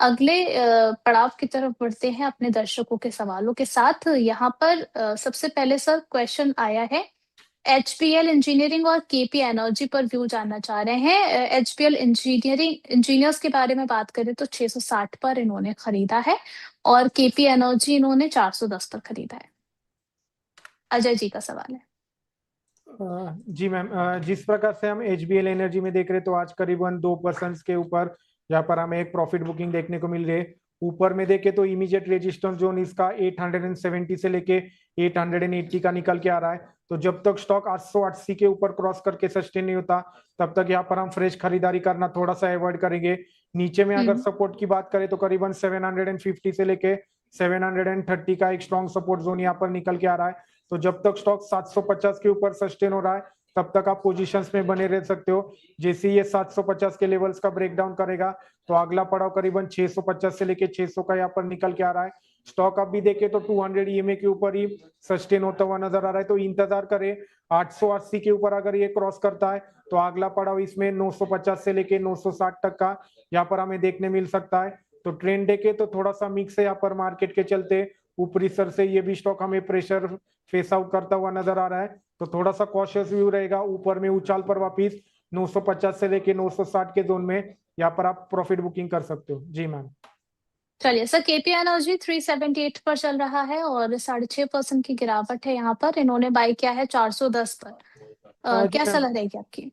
अगले पड़ाव की तरफ बढ़ते हैं अपने दर्शकों के सवालों के साथ। यहाँ पर सबसे पहले सर क्वेश्चन आया है, एचपीएल इंजीनियरिंग और केपी एनर्जी पर व्यू जानना चाह रहे हैं। एचपीएल इंजीनियरिंग इंजीनियर्स के बारे में बात करें तो 660 पर इन्होंने खरीदा है और केपी एनर्जी इन्होंने 410 पर खरीदा है। अजय जी का सवाल है। जी मैम, जिस प्रकार से हम एचबीएल एनर्जी में देख रहे हैं तो आज करीबन 2% के ऊपर यहाँ पर हमें एक प्रॉफिट बुकिंग देखने को मिल रही है। ऊपर में देखे तो इमीडिएट रेजिस्टेंस जोन इसका 870 से लेके 880 का निकल के आ रहा है। तो जब तक स्टॉक 880 के ऊपर क्रॉस करके सस्टेन नहीं होता तब तक यहाँ पर हम फ्रेश खरीदारी करना थोड़ा सा अवॉइड करेंगे। नीचे में अगर सपोर्ट की बात करें तो करीबन 750 से लेके 730 का एक स्ट्रॉन्ग सपोर्ट जोन यहाँ पर निकल के आ रहा है। तो जब तक स्टॉक 750 के ऊपर सस्टेन हो रहा है तब तक आप पोजीशंस में बने रह सकते हो। जैसे ये 750 के लेवल्स का ब्रेकडाउन करेगा तो अगला पड़ाव करीबन 650 से लेके 600 का यहाँ पर निकल के आ रहा है। स्टॉक आप भी देखे तो 200 ईएमए के ऊपर ही सस्टेन होता हुआ नजर आ रहा है। तो इंतजार करें 880 के ऊपर अगर ये क्रॉस करता है तो अगला पड़ाव इसमें 950 से लेके 960 तक का यहाँ पर हमें देखने मिल सकता है। तो ट्रेंड देखे तो थोड़ा सा मिक्स है यहाँ पर मार्केट के चलते। ऊपरी सर से ये भी स्टॉक हमें प्रेशर फेस आउट करता हुआ नजर आ रहा है। तो थोड़ा सा कॉशियस व्यू रहेगा। ऊपर में उछाल पर वापिस 950 से लेके 960 के जोन में यहाँ पर आप प्रॉफिट बुकिंग कर सकते हो। जी मैम। चलिए सर, केपी एनर्जी 378 पर चल रहा है और 6.5% की गिरावट है। यहाँ पर इन्होंने बाई किया है 410 पर। जी क्या मैम। सलाह रहेगी आपकी?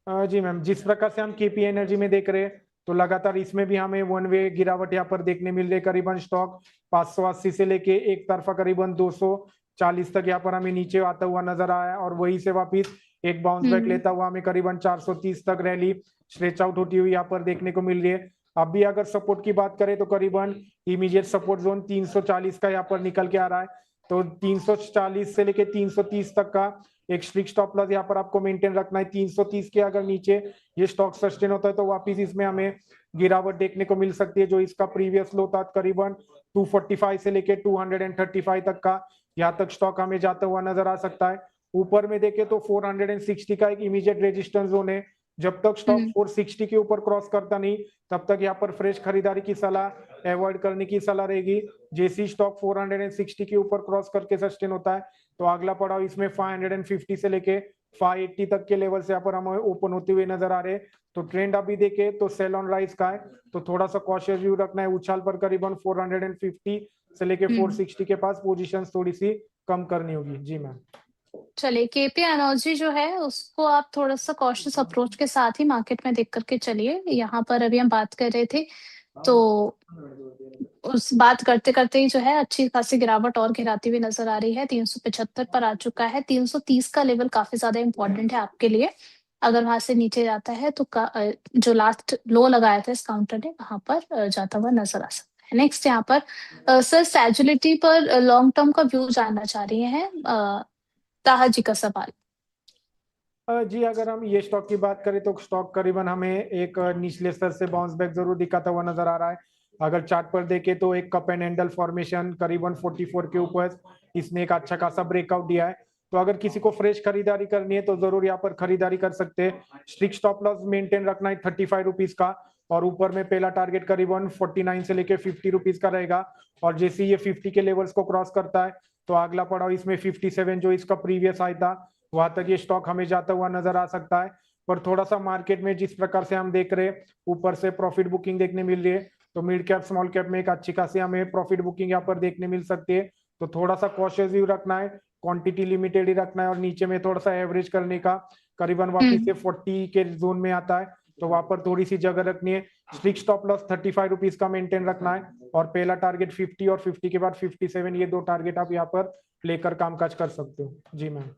जी मैम, जिस प्रकार से हम केपी एनर्जी में देख रहे हैं तो लगातार इसमें भी हमें वन वे गिरावट यहाँ पर देखने मिल रही है। करीबन स्टॉक 580 से लेके एक तरफा करीबन 240 तक यहाँ पर हमें नीचे आता हुआ नजर आया है और वहीं से वापिस एक बाउंस बैक लेता हुआ हमें करीबन 430 तक रैली स्ट्रेच आउट होती हुई यहाँ पर देखने को मिल रही है। अब भी अगर सपोर्ट की बात करें तो करीबन इमीडिएट सपोर्ट जोन 340 का यहाँ पर निकल के आ रहा है। तो 340 से लेके 330 तक का एक स्ट्रिक्ट स्टॉप लॉस यहाँ पर आपको मेंटेन रखना है। 330 के अगर नीचे ये स्टॉक सस्टेन होता है तो वापिस इसमें हमें गिरावट देखने को मिल सकती है। जो इसका प्रीवियस लो था करीबन 245 से लेके 235 तक का, यहाँ तक स्टॉक हमें जाता हुआ नजर आ सकता है। ऊपर में देखे तो 460 का एक इमीडिएट रेजिस्टेंस जोन है। जब तक स्टॉक 460 के ऊपर क्रॉस करता नहीं तब तक यहाँ पर फ्रेश खरीदारी की सलाह अवॉइड करने की सलाह रहेगी। जैसी स्टॉक 460 के ऊपर क्रॉस करके सस्टेन होता है तो अगला पड़ाव इसमें 550 से लेके 580 तक के लेवल से यहाँ पर हमें ओपन होते हुए नजर आ रहे हैं। तो ट्रेंड अभी देखे तो सेल ऑन राइज का है। तो थोड़ा सा कॉशियस व्यू रखना है। उछाल पर करीबन 450 से लेके 460 के पास पोजीशंस थोड़ी सी कम करनी होगी। जी मैम। चलिए, केपी एनर्जी जो है उसको आप थोड़ा सा कॉशियस अप्रोच के साथ ही मार्केट में देख करके चलिए। यहाँ पर अभी हम बात कर रहे थे तो उस बात करते करते ही जो है अच्छी खासी गिरावट और गिराती हुई नजर आ रही है। 375 पर आ चुका है। 330 का लेवल काफी ज्यादा इंपॉर्टेंट है आपके लिए। अगर वहां से नीचे जाता है तो जो लास्ट लो लगाया था इस काउंटर ने वहां पर जाता हुआ नजर आ सकता है। नेक्स्ट यहाँ पर सर सैजुलिटी पर लॉन्ग टर्म का व्यू जानना चाह रही हैं ताहा जी का सवाल। जी, अगर हम ये स्टॉक की बात करें तो स्टॉक करीबन हमें एक निचले स्तर से बाउंस बैक जरूर दिखाता हुआ नजर आ रहा है। अगर चार्ट पर देखें तो एक कप एंड हैंडल फॉर्मेशन करीबन 44 के ऊपर इसने एक अच्छा खासा ब्रेकआउट दिया है। तो अगर किसी को फ्रेश खरीदारी करनी है तो जरूर यहाँ पर खरीदारी कर सकते हैं। स्ट्रिक्ट स्टॉप लॉस मेंटेन रखना है 35 रुपीज का और ऊपर में पहला टारगेट करीबन 49 से लेके 50 रुपीज का रहेगा। और जैसे ये 50 के लेवल्स को क्रॉस करता है तो अगला पड़ाव इसमें 57 जो इसका प्रीवियस हाई था वहां तक ये स्टॉक हमें जाता हुआ नजर आ सकता है। पर थोड़ा सा मार्केट में जिस प्रकार से हम देख रहे हैं ऊपर से प्रॉफिट बुकिंग देखने मिल रही है तो मिड कैप स्मॉल कैप में एक अच्छी खासी हमें प्रॉफिट बुकिंग यहाँ पर देखने मिल सकती है। तो थोड़ा सा कॉशियस व्यू रखना है। क्वांटिटी लिमिटेड ही रखना है और नीचे में थोड़ा सा एवरेज करने का करीबन वापिस से 40 के जोन में आता है तो वहां पर थोड़ी सी जगह रखनी है। स्ट्रिक्ट स्टॉप लॉस 35 रुपीज का मेंटेन रखना है और पहला टारगेट 50 और 50 के बाद 57, ये दो टारगेट आप यहाँ पर लेकर कामकाज कर सकते हो। जी मैम।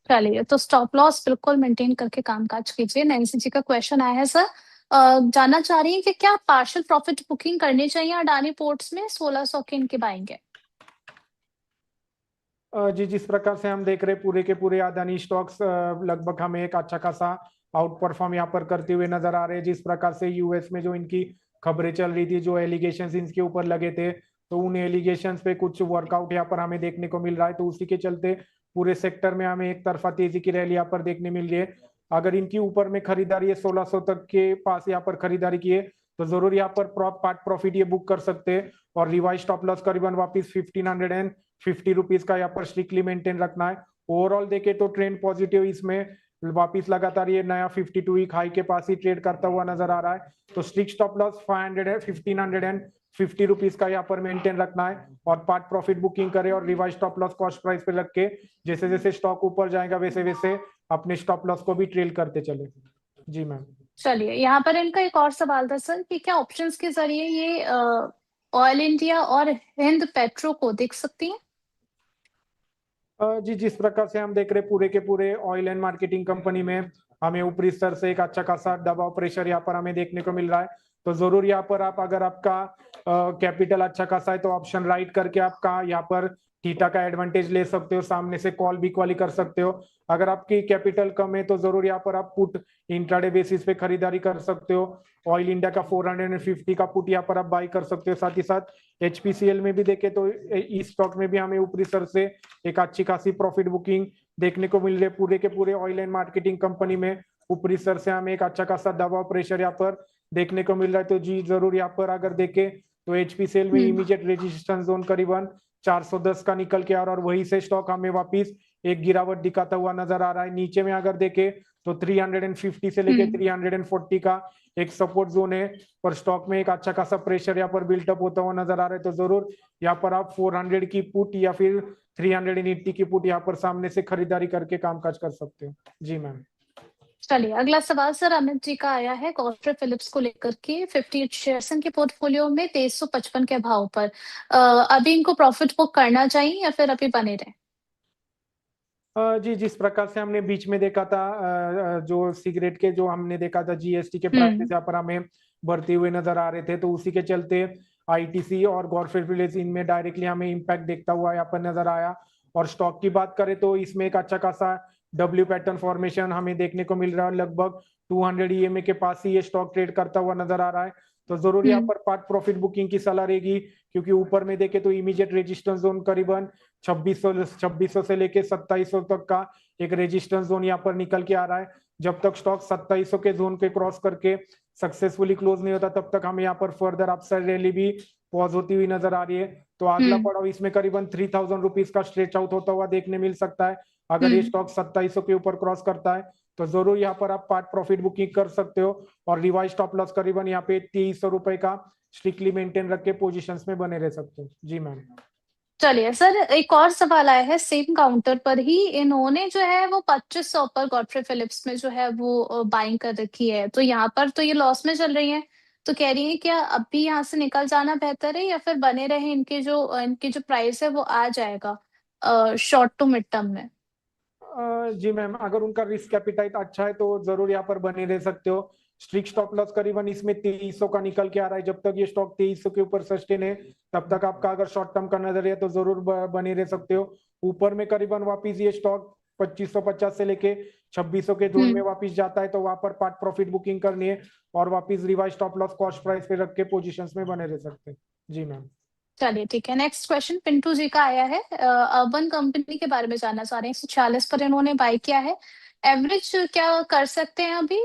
चलिए, तो स्टॉप लॉस बिल्कुल मेंटेन करके कामकाज कीजिए। नैन्सी जी का क्वेश्चन आया है सर, जानना चाह रही है कि क्या पार्शियल प्रॉफिट बुकिंग करनी चाहिए अडानी पोर्ट्स में 1600 के इनके बाएंगे? जी, जिस प्रकार से हम देख रहे हैं पूरे के पूरे अदानी स्टॉक्स लगभग हमें एक अच्छा खासा आउट परफॉर्म यहाँ पर करते हुए नजर आ रहे हैं। जिस प्रकार से यूएस में जो इनकी खबरें चल रही थी, जो एलिगेशंस इनके ऊपर लगे थे, तो उन एलिगेशंस पे कुछ वर्कआउट यहाँ पर हमें देखने को मिल रहा है। तो उसी के चलते पूरे सेक्टर में हमें एक तरफा तेजी की रैली यहाँ पर देखने मिल रही है। अगर इनकी ऊपर में खरीदारी है 1600 तक के पास यहाँ पर खरीदारी की है तो जरूर यहाँ पर पार्ट प्रॉफिट ये बुक कर सकते हैं। और रिवाइज स्टॉप लॉस करीबन वापिस 1550 रुपीज का यहाँ पर स्ट्रिक्टली मेंटेन रखना है। ओवरऑल देखे तो ट्रेंड पॉजिटिव, इसमें वापिस लगातार ये नया 52 वीक हाई के पास ही ट्रेड करता हुआ नजर आ रहा है। तो स्ट्रिक्ट स्टॉप लॉस 1550 रुपीज का यहाँ पर मेंटेन रखना है और पार्ट प्रॉफिट बुकिंग करे और revise stop loss cost price पे रख के जैसे जैसे स्टॉक ऊपर जाएगा वैसे वैसे अपने स्टॉप लॉस को भी ट्रेल करते चले। जी मैम। चलिए, यहाँ पर इनका एक और सवाल था सर कि क्या ऑप्शंस के जरिए ये ऑयल इंडिया और हिंद पेट्रो को देख सकती हैं? जी, जिस प्रकार से हम देख रहे पूरे के पूरे ऑयल एंड मार्केटिंग कंपनी में हमें ऊपरी स्तर से एक अच्छा खासा दबाव प्रेशर यहाँ पर हमें देखने को मिल रहा है। तो जरूर यहाँ पर आप अगर आपका कैपिटल अच्छा खासा है तो ऑप्शन राइट करके आपका यहाँ पर थीटा का एडवांटेज ले सकते हो, सामने से कॉल भी क्वाली कर सकते हो। अगर आपकी कैपिटल कम है तो जरूर यहाँ पर आप पुट इंट्राडे बेसिस पे खरीदारी कर सकते हो। ऑयल इंडिया का 450 का पुट यहाँ पर आप बाई कर सकते हो। साथ ही साथ एचपीसीएल में भी देखे तो इस स्टॉक में भी हमें ऊपरी स्तर से एक अच्छी खासी प्रॉफिट बुकिंग देखने को मिल रही है। पूरे के पूरे ऑयल एंड मार्केटिंग कंपनी में ऊपरी स्तर से हमें एक अच्छा खासा दबाव प्रेशर यहाँ पर देखने को मिल रहा है। तो जी जरूर यहाँ पर अगर देखे तो एचपीसीएल में इमीडिएट रेजिस्टेंस जोन करीबन 410 का निकल के आ रहा है और वहीं से स्टॉक हमें वापिस एक गिरावट दिखाता हुआ नजर आ रहा है। नीचे में अगर देखे तो 350 से लेके 340 का एक सपोर्ट जोन है और स्टॉक में एक अच्छा खासा प्रेशर यहाँ पर बिल्टअप होता हुआ नजर आ रहा है। तो जरूर यहाँ पर आप 400 की पुट या फिर 380 की पुट यहाँ पर सामने से खरीदारी करके कामकाज कर सकते हो। जी मैम। चलिए, अगला सवाल सर अमित जी का आया है गॉडफ्रे फिलिप्स को लेकर के। 58 शेयर्स इनके पोर्टफोलियो में 2355 के भाव पर अभी इनको प्रॉफिट बुक करना चाहिए या फिर अभी बने रहे? जी, जिस प्रकार से हमने बीच में देखा था जो सिगरेट के जो हमने देखा था जीएसटी के प्राइसेस यहाँ पर हमें बढ़ते हुए नजर आ रहे थे, तो उसी के चलते आईटीसी और गॉडफ्रे फिलिप्स इनमें डायरेक्टली हमें इम्पैक्ट देखता हुआ यहाँ पर नजर आया। और स्टॉक की बात करें तो इसमें एक अच्छा खासा डब्ल्यू पैटर्न फॉर्मेशन हमें देखने को मिल रहा है। लगभग 200 ईएमए के पास ही ये स्टॉक ट्रेड करता हुआ नजर आ रहा है। तो जरूर यहाँ पर पार्ट प्रॉफिट बुकिंग की सलाह रहेगी, क्योंकि ऊपर में देखे तो इमीडिएट रेजिस्टेंस जोन करीबन 2600 से लेके 2700 तक का एक रेजिस्टेंस जोन यहाँ पर निकल के आ रहा है। जब तक स्टॉक 2700 के जोन के क्रॉस करके सक्सेसफुली क्लोज नहीं होता तब तक हमें यहाँ पर फर्दर अपसाइड रैली भी पॉज होती हुई नजर आ रही है। तो अगला पड़ाव इसमें करीबन 3000 रुपीज का स्ट्रेच आउट होता हुआ देखने मिल सकता है। अगर ये स्टॉक 2700 के ऊपर क्रॉस करता है तो जरूर यहाँ पर आप पार्ट प्रॉफिट बुकिंग कर सकते हो और रिवाइज स्टॉप लॉस करीबन यहाँ पे 2300 रुपए का स्ट्रिक्टली मेंटेन रख के पोजिशन में बने रह सकते हो। जी मैम। चलिए सर, एक और सवाल आया है सेम काउंटर पर ही। इन्होंने जो है वो 2500 पर गॉडफ्रे फिलिप्स में जो है वो बाइंग कर रखी है, तो यहाँ पर तो ये लॉस में चल रही है। तो कह रही है क्या अभी यहाँ से निकल जाना बेहतर है या फिर बने रहे? इनकी जो प्राइस है वो आ जाएगा शॉर्ट टू मिड टर्म में? जी मैम, अगर उनका रिस्क एपिटाइट अच्छा है तो जरूर यहाँ पर बने रह सकते हो। स्ट्रिक्ट स्टॉप लॉस करीबन इसमें 2300 का निकल के आ रहा है। जब तक ये स्टॉक 2300 के ऊपर सस्टेन है तब तक आपका अगर शॉर्ट टर्म का नजरिया तो जरूर बने रह सकते हो। ऊपर में करीबन वापिस ये स्टॉक 2550 से लेके 2600 के जोन में वापिस जाता है तो वहां पर पार्ट प्रॉफिट बुकिंग करनी है और वापिस revise stop loss cost price पे रख के पोजिशन में बने रह सकते हैं। जी मैम। चलिए ठीक है, नेक्स्ट क्वेश्चन पिंटू जी का आया है। अर्बन कंपनी के बारे में जानना चाह रहे हैं। 146 पर इन्होंने बाय किया है, एवरेज क्या कर सकते हैं अभी?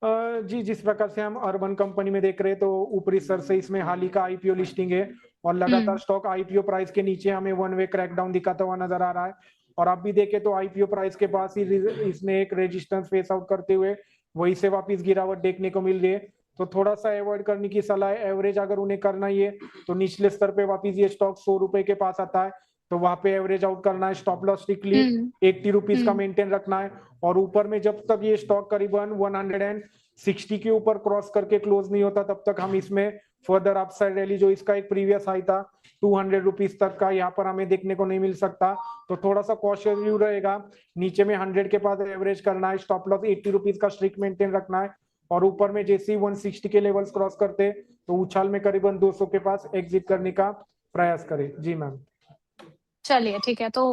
जी, जिस प्रकार से हम अर्बन कंपनी में देख रहे हैं तो ऊपरी स्तर से इसमें हाल ही का आईपीओ लिस्टिंग है और लगातार स्टॉक आईपीओ प्राइस के नीचे हमें वन वे क्रैकडाउन दिखाता हुआ नजर आ रहा है। और आप भी देखें तो आईपीओ प्राइस के पास ही इसने एक रेजिस्टेंस फेस आउट करते हुए वही से वापिस गिरावट देखने को मिल रही है। तो थोड़ा सा अवॉइड करने की सलाह है। एवरेज अगर उन्हें करना ही है तो निचले स्तर पे वापिस ये स्टॉक 100 रुपए के पास आता है तो वहां पे एवरेज आउट करना है। स्टॉप लॉस स्ट्रिक्टली 80 रुपीज का मेंटेन रखना है और ऊपर में जब तक ये स्टॉक करीबन 160 के ऊपर क्रॉस करके क्लोज नहीं होता तब तक हम इसमें फर्दर अपसाइड रैली जो इसका एक प्रीवियस हाई था 200 रुपीज तक का यहाँ पर हमें देखने को नहीं मिल सकता। तो थोड़ा सा कॉशियस व्यू रहेगा। नीचे में 100 के पास एवरेज करना है, स्टॉप लॉस 80 रुपीज का स्ट्रिक्ट मेंटेन रखना है और ऊपर में जैसे ही 160 के लेवल्स क्रॉस करते तो उछाल में करीबन 200 के पास एग्जिट करने का प्रयास करें। जी मैम। चलिए ठीक है, तो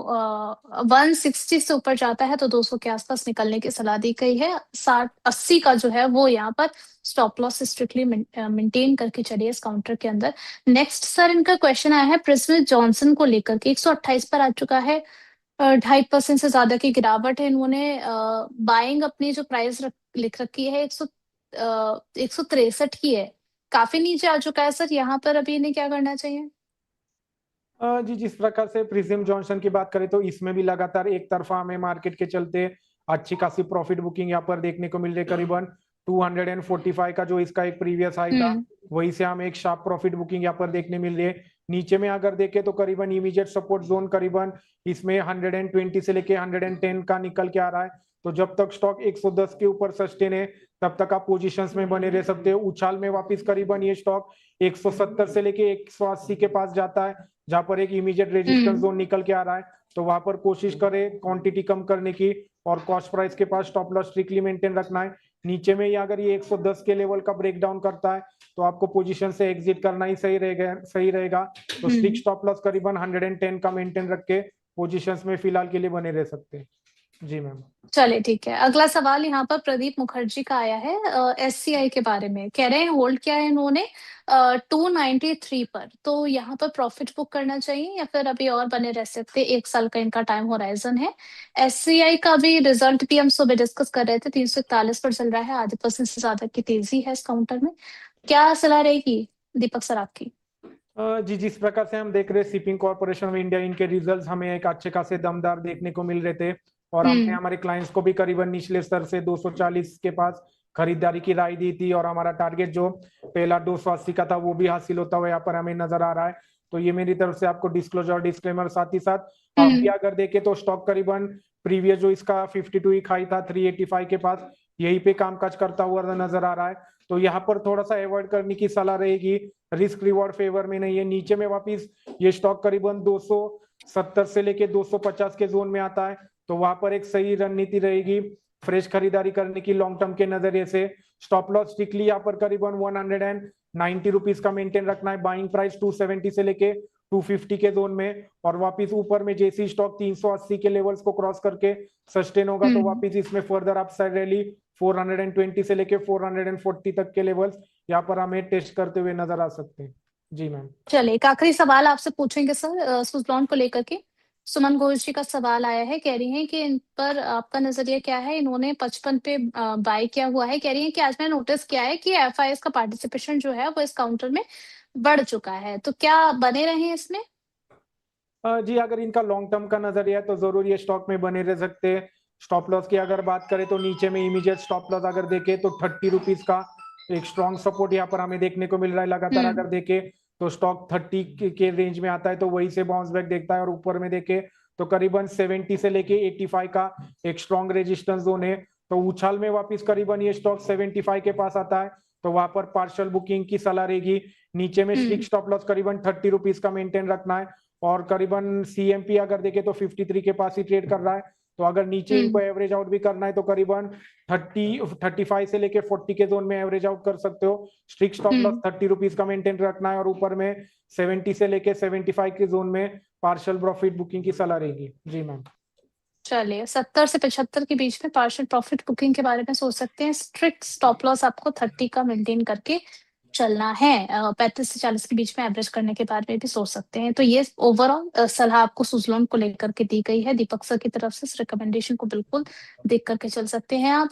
160 से ऊपर जाता है तो 200 के आसपास निकलने की सलाह दी गई है। 60-80 का जो है वो यहाँ पर स्टॉप लॉस स्ट्रिक्टली मेंटेन करके चलिए इस काउंटर के अंदर। नेक्स्ट सर इनका क्वेश्चन आया है प्रिस्मिथ जॉनसन को लेकर के। 128 पर आ चुका है, 2.5% से ज्यादा की गिरावट है। इन्होंने बाइंग अपनी जो प्राइस लिख रखी है 163 की है, काफी नीचे आ चुका है सर। यहाँ पर अभी इन्हें क्या करना चाहिए? जी, जिस प्रकार से प्रिज्म जॉनसन की बात करें तो इसमें भी लगातार एक तरफा हमें मार्केट के चलते अच्छी खासी प्रॉफिट बुकिंग यहाँ पर देखने को मिल रही है। करीबन 245 का जो इसका एक प्रीवियस हाई था, हम्म। वही से हमें एक शार्प प्रॉफिट बुकिंग यहाँ पर देखने मिल रही है। नीचे में अगर देखें तो करीबन इमीडिएट सपोर्ट जोन करीबन इसमें 120 से लेके 110 का निकल के आ रहा है। तो जब तक स्टॉक 110 के ऊपर सस्टेन है तब तक आप पोजीशंस में बने रह सकते हो। उछाल में वापस करीबन ये स्टॉक 170 से लेके 180 के पास जाता है, जहां पर एक इमीडिएट रेजिस्टेंस हम्म। जोन निकल के आ रहा है। तो वहां पर कोशिश करें क्वांटिटी कम करने की और कॉस्ट प्राइस के पास स्टॉप लॉस स्ट्रिक्टली मेंटेन रखना है। नीचे में ही अगर ये 110 के लेवल का ब्रेक डाउन करता है तो आपको पोजीशन से एग्जिट करना ही सही रहेगा। तो स्ट्रिक्ट हम्म। स्टॉप लॉस करीबन 110 का मेंटेन रख के पोजीशंस में फिलहाल के लिए बने रह सकते हैं। जी मैम। चलिए ठीक है। अगला सवाल यहाँ पर प्रदीप मुखर्जी का आया है, एससीआई के बारे में। कह रहे हैं होल्ड किया है इन्होंने 293 पर, तो यहाँ पर प्रॉफिट बुक करना चाहिए या फिर अभी और बने रह सकते? 1 साल का इनका टाइम होराइजन है। एससीआई का भी रिजल्ट भी हम सुबह डिस्कस कर रहे थे, 341 पर चल रहा है, आधे % से ज्यादा की तेजी है इस काउंटर में। क्या सलाह रहेगी दीपक सर आपकी? जी, जिस प्रकार से हम देख रहे हैं शिपिंग कॉर्पोरेशन ऑफ इंडिया, इनके रिजल्ट्स हमें एक अच्छे खासे दमदार देखने को मिल रहे थे और हमने हम्म। हमारे क्लाइंट्स को भी करीबन निचले स्तर से 240 के पास खरीदारी की राय दी थी और हमारा टारगेट जो पहला 280 का था वो भी हासिल होता हुआ यहाँ पर हमें नजर आ रहा है। तो ये मेरी तरफ से आपको डिस्क्लोजर डिस्क्लेमर। साथ ही साथ आप भी हम्म। अगर देखें तो स्टॉक करीबन प्रीवियस जो इसका 52 वीक हाई था 385 के पास, यही पे कामकाज करता हुआ नजर आ रहा है। तो यहाँ पर थोड़ा सा अवॉइड करने की सलाह रहेगी, रिस्क रिवॉर्ड फेवर में नहीं है। नीचे में वापिस ये स्टॉक करीबन 270 से लेके 250 के जोन में आता है, तो वहां पर एक सही रणनीति रहेगी फ्रेश खरीदारी करने की लॉन्ग टर्म के नजरिए से। स्टॉप लॉस स्ट्रिक्टली यहाँ पर करीबन 190 रुपीज का मेंटेन रखना है। बाइंग प्राइस 270 से लेके 250 के जोन में, और वापिस ऊपर में जैसे स्टॉक 380 के लेवल्स को क्रॉस करके सस्टेन होगा तो हम्म। वापिस इसमें फर्दर अपसाइड रैली 420 से लेके 440 तक के लेवल्स यहाँ पर हमें टेस्ट करते हुए नजर आ सकते हैं। जी मैम। चलिए एक आखिरी सवाल आपसे पूछेंगे सर, सुजलॉन को लेकर के। सुमन घोष जी का सवाल आया है, कह रही हैं कि इन पर आपका नजरिया क्या है? इन्होंने 55 पे बाय किया हुआ है। कह रही हैं कि आज मैंने नोटिस किया है कि एफआईएस का पार्टिसिपेशन जो है वो इस काउंटर में बढ़ चुका है, तो क्या बने रहे इसमें? जी, अगर इनका लॉन्ग टर्म का नजरिया है तो जरूर ये स्टॉक में बने रह सकते हैं। स्टॉप लॉस की अगर बात करें तो नीचे में इमीडिएट स्टॉप लॉस अगर देखें तो 30 रुपीज का एक स्ट्रॉन्ग सपोर्ट यहाँ पर हमें देखने को मिल रहा है। लगातार हम्म। अगर देखें तो स्टॉक 30 के रेंज में आता है तो वही से बाउंस बैक देखता है, और ऊपर में देखें तो करीबन 70 से लेके 85 का एक स्ट्रॉन्ग रेजिस्टेंस जोन है। तो उछाल में वापिस करीबन ये स्टॉक 75 के पास आता है तो वहां पर पार्शियल बुकिंग की सलाह रहेगी। नीचे में स्ट्रिक्ट हम्म। स्टॉप लॉस करीबन 30 रुपीज का मेंटेन रखना है, और करीबन सीएमपी अगर देखें तो 53 के पास ही ट्रेड कर रहा है। तो अगर नीचे इनको हम्म। एवरेज आउट भी करना है तो करीबन 35 से लेके 40 के जोन में एवरेज आउट कर सकते हो। स्ट्रिक्ट स्टॉप लॉस हम्म। 30 रुपीज का मेंटेन रखना है, और ऊपर में 70 से लेके 75 के जोन में पार्शियल प्रॉफिट बुकिंग की सलाह रहेगी। जी मैम। चलिए 70 से 75 के बीच में पार्शियल प्रॉफिट बुकिंग के बारे में सोच सकते हैं। स्ट्रिक्ट स्टॉप लॉस आपको 30 का मेंटेन करके चलना है। 35 से 40 के बीच में एवरेज करने के बारे में भी सोच सकते हैं। तो ये ओवरऑल सलाह आपको सुजलॉन को लेकर के दी गई है दीपक सर की तरफ से। इस रिकमेंडेशन को बिल्कुल देख करके चल सकते हैं आप।